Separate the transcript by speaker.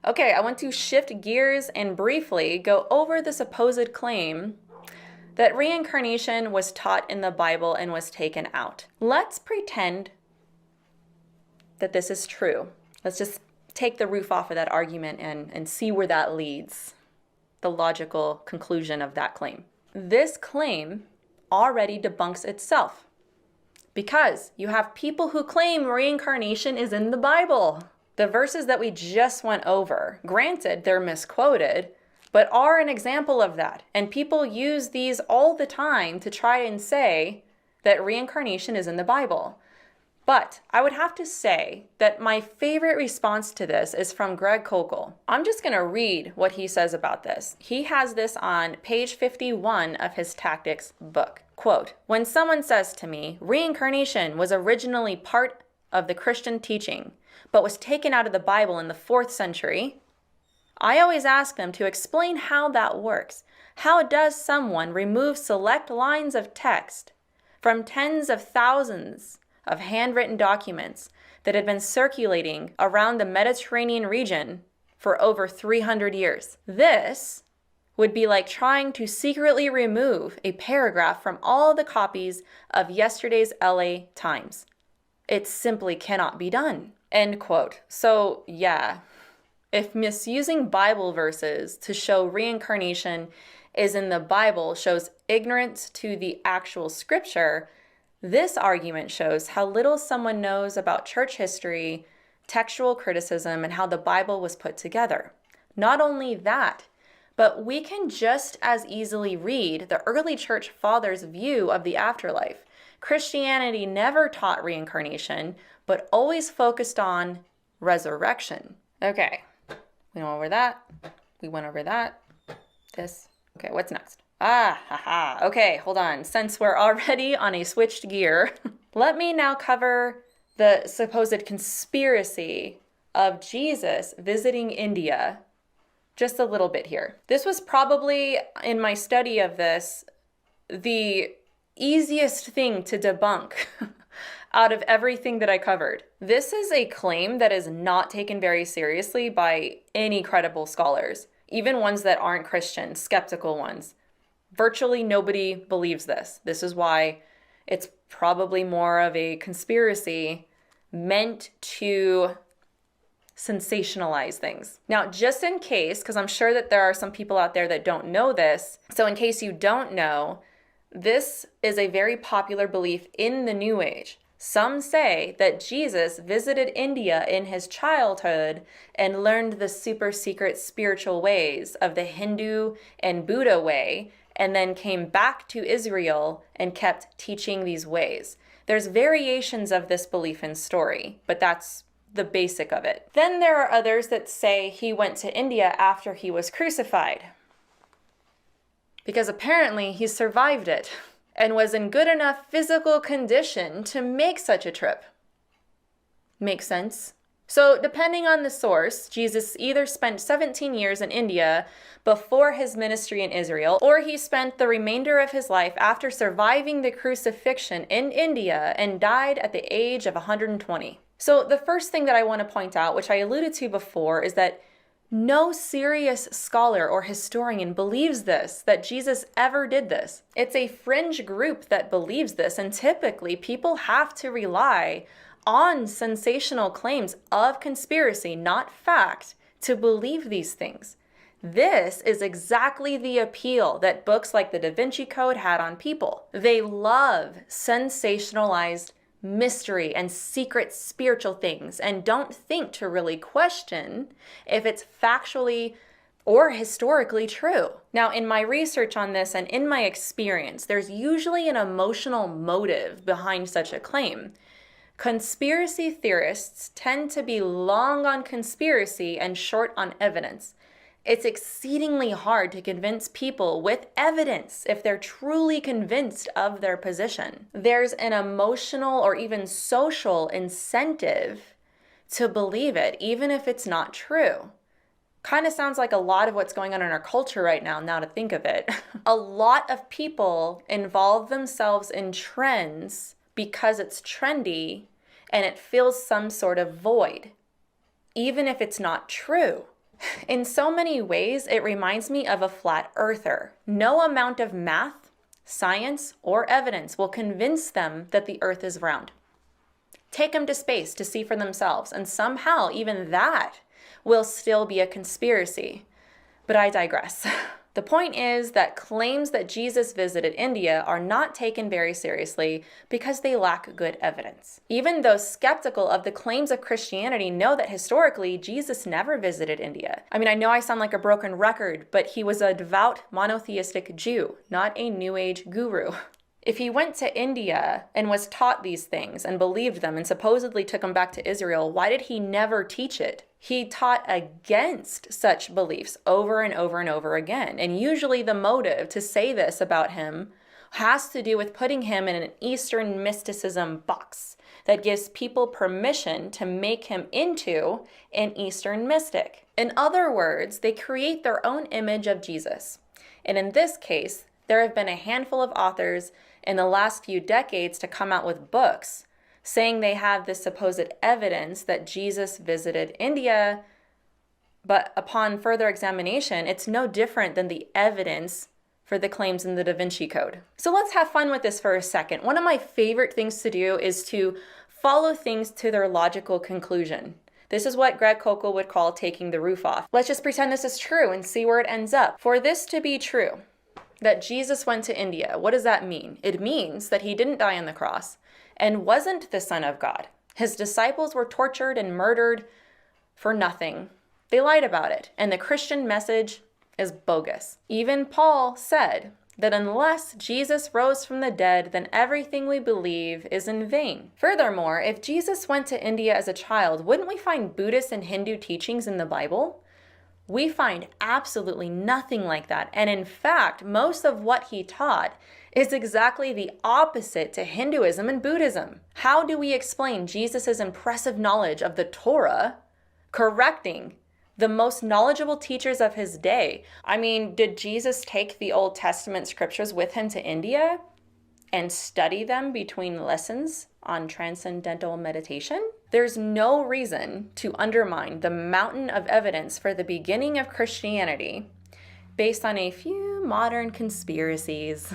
Speaker 1: Okay, I want to shift gears and briefly go over the supposed claim that reincarnation was taught in the Bible and was taken out. Let's pretend that this is true. Let's just take the roof off of that argument and see where that leads, the logical conclusion of that claim. This claim already debunks itself because you have people who claim reincarnation is in the Bible. The verses that we just went over, granted, they're misquoted, but are an example of that. And people use these all the time to try and say that reincarnation is in the Bible. But I would have to say that my favorite response to this is from Greg Koukl. I'm just going to read what he says about this. He has this on page 51 of his Tactics book. Quote, "When someone says to me, reincarnation was originally part of the Christian teaching, but was taken out of the Bible in the 4th century, I always ask them to explain how that works. How does someone remove select lines of text from tens of thousands of handwritten documents that had been circulating around the Mediterranean region for over 300 years? This would be like trying to secretly remove a paragraph from all the copies of yesterday's LA Times. It simply cannot be done." End quote. So yeah, if misusing Bible verses to show reincarnation is in the Bible shows ignorance to the actual scripture, this argument shows how little someone knows about church history, textual criticism, and how the Bible was put together. Not only that, but we can just as easily read the early church fathers' view of the afterlife. Christianity never taught reincarnation, but always focused on resurrection. Okay, we went over that. We went over that. This. Okay, what's next? Okay, hold on. Since we're already on a switched gear, let me now cover the supposed conspiracy of Jesus visiting India just a little bit here. This was probably, in my study of this, the easiest thing to debunk out of everything that I covered. This is a claim that is not taken very seriously by any credible scholars, even ones that aren't Christian, skeptical ones. Virtually nobody believes this. This is why it's probably more of a conspiracy meant to sensationalize things. Now, just in case, because I'm sure that there are some people out there that don't know this, so in case you don't know, this is a very popular belief in the New Age. Some say that Jesus visited India in his childhood and learned the super secret spiritual ways of the Hindu and Buddha way, and then came back to Israel and kept teaching these ways. There's variations of this belief and story, but that's the basic of it. Then there are others that say he went to India after he was crucified, because apparently he survived it and was in good enough physical condition to make such a trip. Makes sense? So depending on the source, Jesus either spent 17 years in India before his ministry in Israel, or he spent the remainder of his life after surviving the crucifixion in India and died at the age of 120. So the first thing that I want to point out, which I alluded to before, is that no serious scholar or historian believes this, that Jesus ever did this. It's a fringe group that believes this, and typically people have to rely on sensational claims of conspiracy, not fact, to believe these things. This is exactly the appeal that books like the Da Vinci Code had on people. They love sensationalized mystery and secret spiritual things and don't think to really question if it's factually or historically true. Now, in my research on this and in my experience, there's usually an emotional motive behind such a claim. Conspiracy theorists tend to be long on conspiracy and short on evidence. It's exceedingly hard to convince people with evidence if they're truly convinced of their position. There's an emotional or even social incentive to believe it, even if it's not true. Kind of sounds like a lot of what's going on in our culture right now to think of it. A lot of people involve themselves in trends because it's trendy and it fills some sort of void, even if it's not true. In so many ways, it reminds me of a flat earther. No amount of math, science, or evidence will convince them that the earth is round. Take them to space to see for themselves, and somehow even that will still be a conspiracy. But I digress. The point is that claims that Jesus visited India are not taken very seriously because they lack good evidence. Even those skeptical of the claims of Christianity know that historically Jesus never visited India. I mean, I know I sound like a broken record, but he was a devout monotheistic Jew, not a New Age guru. If he went to India and was taught these things and believed them and supposedly took them back to Israel, why did he never teach it? He taught against such beliefs over and over and over again. And usually the motive to say this about him has to do with putting him in an Eastern mysticism box that gives people permission to make him into an Eastern mystic. In other words, they create their own image of Jesus. And in this case, there have been a handful of authors in the last few decades to come out with books saying they have this supposed evidence that Jesus visited India, but upon further examination, it's no different than the evidence for the claims in the Da Vinci Code. So let's have fun with this for a second. One of my favorite things to do is to follow things to their logical conclusion. This is what Greg Koukl would call taking the roof off. Let's just pretend this is true and see where it ends up. For this to be true, that Jesus went to India, what does that mean? It means that he didn't die on the cross and wasn't the Son of God. His disciples were tortured and murdered for nothing. They lied about it, and the Christian message is bogus. Even Paul said that unless Jesus rose from the dead, then everything we believe is in vain. Furthermore, if Jesus went to India as a child, wouldn't we find Buddhist and Hindu teachings in the Bible? We find absolutely nothing like that. And in fact, most of what he taught is exactly the opposite to Hinduism and Buddhism. How do we explain Jesus' impressive knowledge of the Torah correcting the most knowledgeable teachers of his day? I mean, did Jesus take the Old Testament scriptures with him to India and study them between lessons on transcendental meditation? There's no reason to undermine the mountain of evidence for the beginning of Christianity based on a few modern conspiracies.